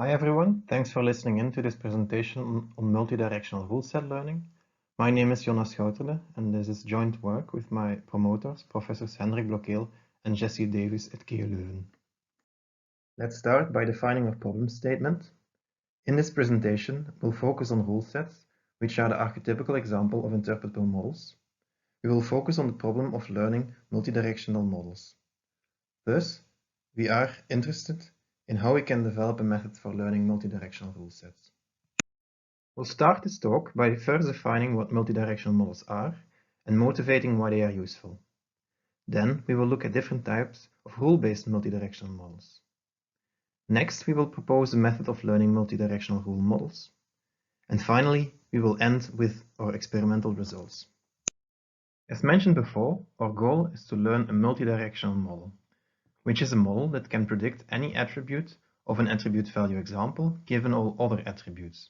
Hi everyone, thanks for listening in to this presentation on multi-directional rule set learning. My name is Jonas Schouterden and this is joint work with my promoters, Professors Hendrik Blockeel and Jesse Davis at KU Leuven. Let's start by defining a problem statement. In this presentation, we'll focus on rule sets, which are the archetypical example of interpretable models. We will focus on the problem of learning multi-directional models. Thus, we are interested in how we can develop a method for learning multi-directional rule sets. We'll start this talk by first defining what multi-directional models are and motivating why they are useful. Then we will look at different types of rule-based multi-directional models. Next, we will propose a method of learning multi-directional rule models. And finally, we will end with our experimental results. As mentioned before, our goal is to learn a multi-directional model, which is a model that can predict any attribute of an attribute value example given all other attributes.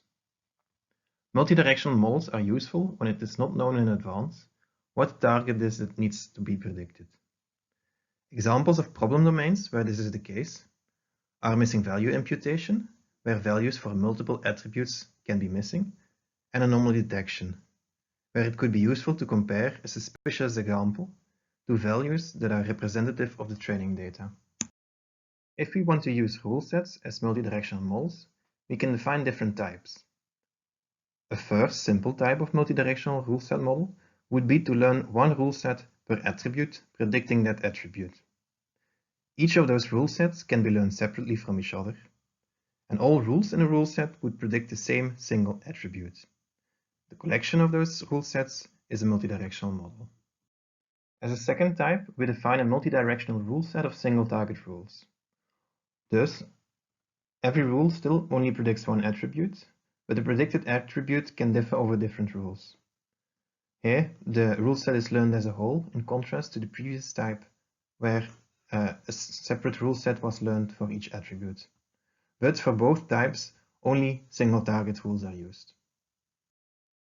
Multi-directional models are useful when it is not known in advance what target is that needs to be predicted. Examples of problem domains where this is the case are missing value imputation, where values for multiple attributes can be missing, and anomaly detection, where it could be useful to compare a suspicious example to values that are representative of the training data. If we want to use rule sets as multi-directional models, we can define different types. A first simple type of multi-directional rule set model would be to learn one rule set per attribute, predicting that attribute. Each of those rule sets can be learned separately from each other, and all rules in a rule set would predict the same single attribute. The collection of those rule sets is a multi-directional model. As a second type, we define a multi-directional rule set of single target rules. Thus, every rule still only predicts one attribute, but the predicted attribute can differ over different rules. Here, the rule set is learned as a whole, in contrast to the previous type, where a separate rule set was learned for each attribute. But for both types, only single target rules are used.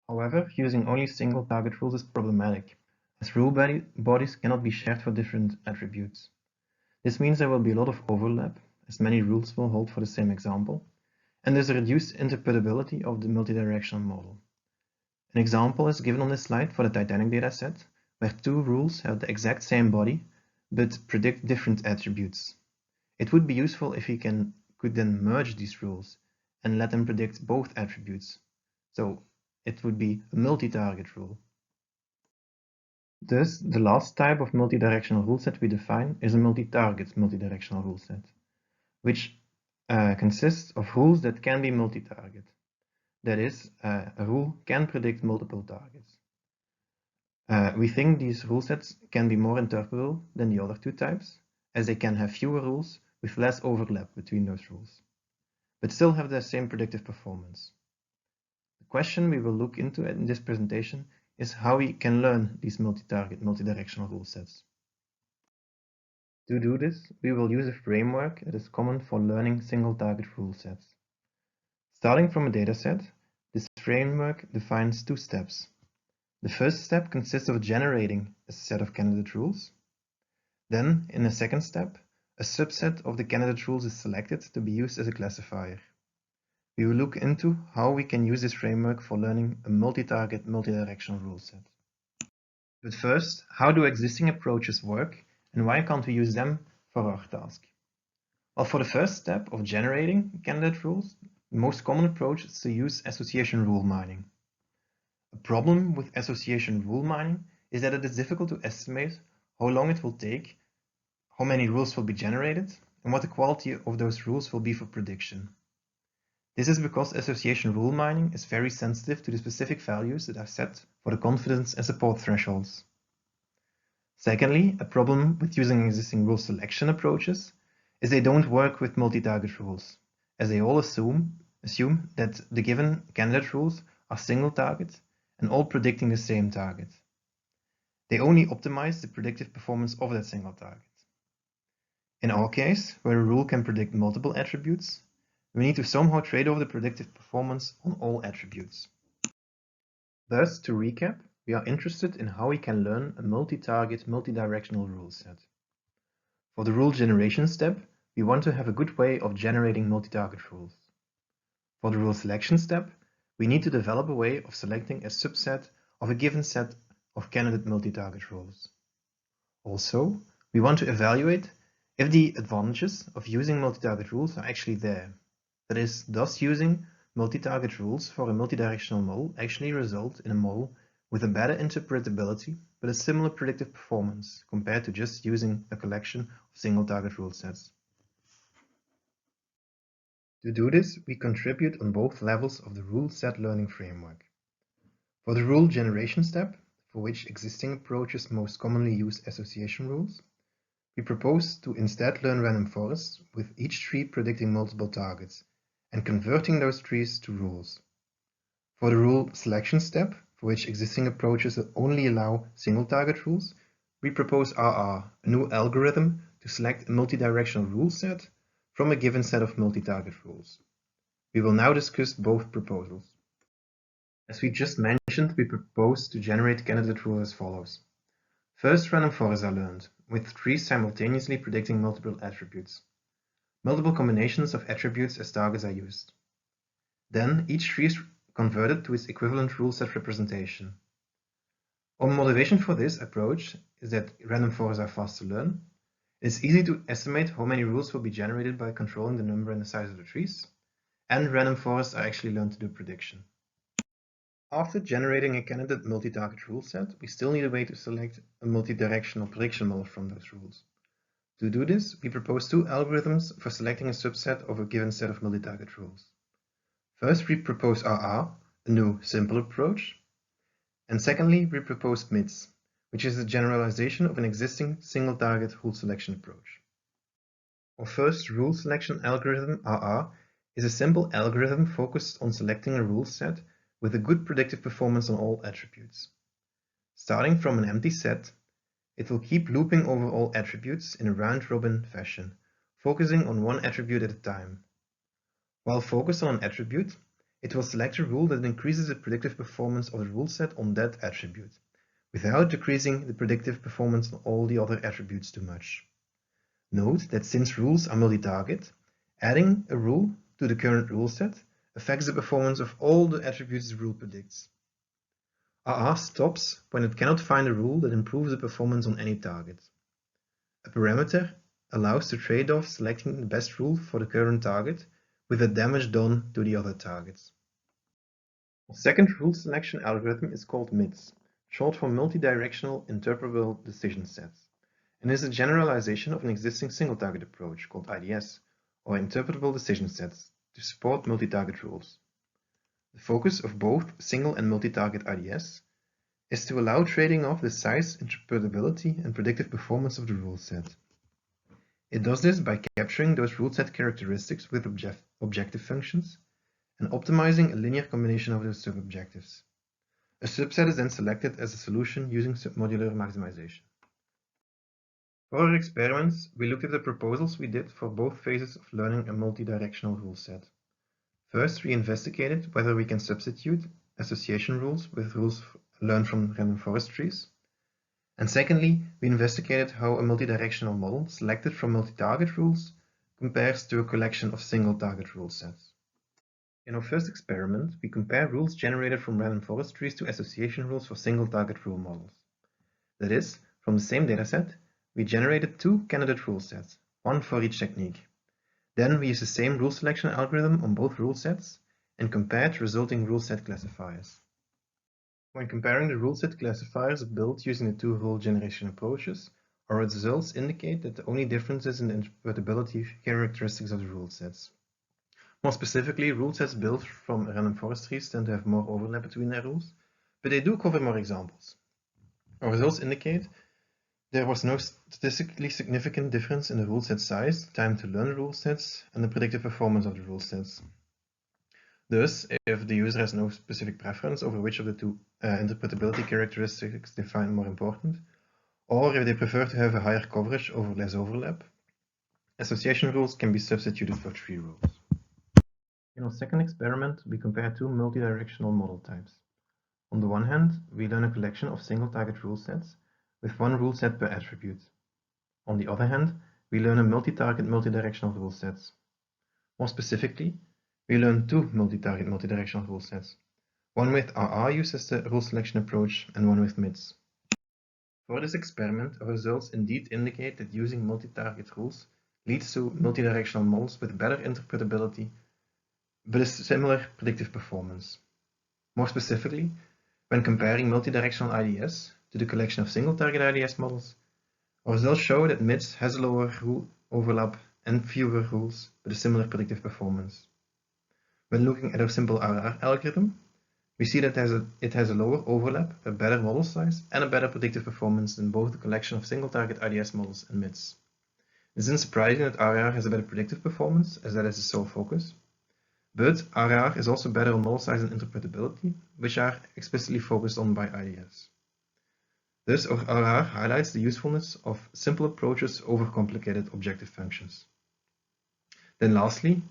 However, using only single target rules is problematic, as rule bodies cannot be shared for different attributes. This means there will be a lot of overlap, as many rules will hold for the same example, and there's a reduced interpretability of the multi-directional model. An example is given on this slide for the Titanic dataset, where two rules have the exact same body, but predict different attributes. It would be useful if we could then merge these rules and let them predict both attributes. So it would be a multi-target rule. Thus, the last type of multi-directional rule set we define is a multi-target multi-directional rule set, which consists of rules that can be multi-target. That is, a rule can predict multiple targets. We think these rule sets can be more interpretable than the other two types, as they can have fewer rules with less overlap between those rules, but still have the same predictive performance. The question we will look into in this presentation is how we can learn these multi-target, multi-directional rule sets. To do this, we will use a framework that is common for learning single-target rule sets. Starting from a dataset, this framework defines two steps. The first step consists of generating a set of candidate rules. Then, in a second step, a subset of the candidate rules is selected to be used as a classifier. We will look into how we can use this framework for learning a multi-target, multi-directional rule set. But first, how do existing approaches work, and why can't we use them for our task? Well, for the first step of generating candidate rules, the most common approach is to use association rule mining. A problem with association rule mining is that it is difficult to estimate how long it will take, how many rules will be generated, and what the quality of those rules will be for prediction. This is because association rule mining is very sensitive to the specific values that are set for the confidence and support thresholds. Secondly, a problem with using existing rule selection approaches is they don't work with multi-target rules, as they all assume that the given candidate rules are single target and all predicting the same target. They only optimize the predictive performance of that single target. In our case, where a rule can predict multiple attributes, we need to somehow trade off the predictive performance on all attributes. Thus, to recap, we are interested in how we can learn a multi-target, multi-directional rule set. For the rule generation step, we want to have a good way of generating multi-target rules. For the rule selection step, we need to develop a way of selecting a subset of a given set of candidate multi-target rules. Also, we want to evaluate if the advantages of using multi-target rules are actually there. That is, does using multi-target rules for a multidirectional model actually result in a model with a better interpretability but a similar predictive performance compared to just using a collection of single-target rule sets. To do this, we contribute on both levels of the rule set learning framework. For the rule generation step, for which existing approaches most commonly use association rules, we propose to instead learn random forests with each tree predicting multiple targets and converting those trees to rules. For the rule selection step, for which existing approaches only allow single-target rules, we propose RR, a new algorithm to select a multidirectional rule set from a given set of multi-target rules. We will now discuss both proposals. As we just mentioned, we propose to generate candidate rules as follows. First, random forests are learned, with trees simultaneously predicting multiple attributes. Multiple combinations of attributes as targets are used. Then, each tree is converted to its equivalent rule set representation. Our motivation for this approach is that random forests are fast to learn. It is easy to estimate how many rules will be generated by controlling the number and the size of the trees, and random forests are actually learned to do prediction. After generating a candidate multi-target rule set, we still need a way to select a multi-directional prediction model from those rules. To do this, we propose two algorithms for selecting a subset of a given set of multi-target rules. First, we propose RR, a new, simple approach. And secondly, we propose MIDS, which is a generalization of an existing single-target rule selection approach. Our first rule selection algorithm, RR, is a simple algorithm focused on selecting a rule set with a good predictive performance on all attributes. Starting from an empty set, it will keep looping over all attributes in a round-robin fashion, focusing on one attribute at a time. While focused on an attribute, it will select a rule that increases the predictive performance of the rule set on that attribute, without decreasing the predictive performance on all the other attributes too much. Note that since rules are multi-target, adding a rule to the current rule set affects the performance of all the attributes the rule predicts. RR stops when it cannot find a rule that improves the performance on any target. A parameter allows the trade-off selecting the best rule for the current target with the damage done to the other targets. The second rule selection algorithm is called MIDS, short for multi-directional interpretable decision sets, and is a generalization of an existing single-target approach called IDS, or interpretable decision sets, to support multi-target rules. The focus of both single and multi-target IDS is to allow trading off the size, interpretability, and predictive performance of the rule set. It does this by capturing those rule set characteristics with objective functions and optimizing a linear combination of those sub-objectives. A subset is then selected as a solution using submodular maximization. For our experiments, we looked at the proposals we did for both phases of learning a multi-directional rule set. First, we investigated whether we can substitute association rules with rules learned from random forest trees. And secondly, we investigated how a multi-directional model selected from multi-target rules compares to a collection of single-target rule sets. In our first experiment, we compare rules generated from random forest trees to association rules for single-target rule models. That is, from the same dataset, we generated two candidate rule sets, one for each technique. Then we used the same rule selection algorithm on both rule sets and compared resulting rule set classifiers. When comparing the rule set classifiers built using the two rule generation approaches, our results indicate that the only difference is in the interpretability characteristics of the rule sets. More specifically, rule sets built from random forest trees tend to have more overlap between their rules, but they do cover more examples. Our results indicate there was no statistically significant difference in the rule set size, time to learn rule sets, and the predictive performance of the rule sets. Thus, if the user has no specific preference over which of the two interpretability characteristics they find more important, or if they prefer to have a higher coverage over less overlap, association rules can be substituted for tree rules. In our second experiment, we compare two multi-directional model types. On the one hand, we learn a collection of single-target rule sets with one rule set per attribute. On the other hand, we learn a multi-target multi-directional rule sets. More specifically, We learned two multi-target multi-directional rule sets, one with RR used as the rule selection approach and one with MIDS. For this experiment, our results indeed indicate that using multi-target rules leads to multi-directional models with better interpretability but a similar predictive performance. More specifically, when comparing multi-directional IDS to the collection of single-target IDS models, our results show that MIDS has a lower rule overlap and fewer rules but a similar predictive performance. When looking at our simple RR algorithm, we see that it has a lower overlap, a better model size, and a better predictive performance than both the collection of single-target IDS models and MIDS. It isn't surprising that RR has a better predictive performance, as that is its sole focus. But RR is also better on model size and interpretability, which are explicitly focused on by IDS. Thus, our RR highlights the usefulness of simple approaches over complicated objective functions. Then lastly,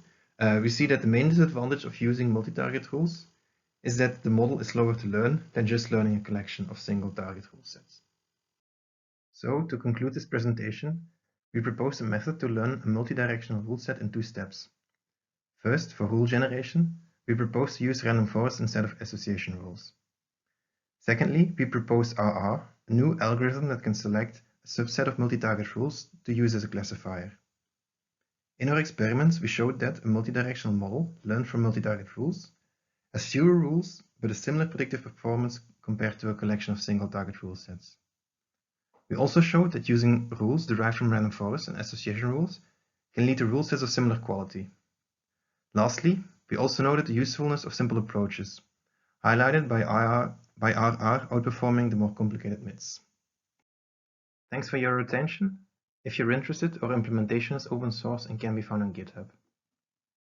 we see that the main disadvantage of using multi-target rules is that the model is slower to learn than just learning a collection of single-target rule sets. So, to conclude this presentation, we propose a method to learn a multi-directional rule set in two steps. First, for rule generation, we propose to use random forests instead of association rules. Secondly, we propose RR, a new algorithm that can select a subset of multi-target rules to use as a classifier. In our experiments, we showed that a multi-directional model learned from multi-target rules has fewer rules but a similar predictive performance compared to a collection of single-target rule sets. We also showed that using rules derived from random forests and association rules can lead to rule sets of similar quality. Lastly, we also noted the usefulness of simple approaches, highlighted by RR outperforming the more complicated MIDS. Thanks for your attention. If you're interested, our implementation is open source and can be found on GitHub.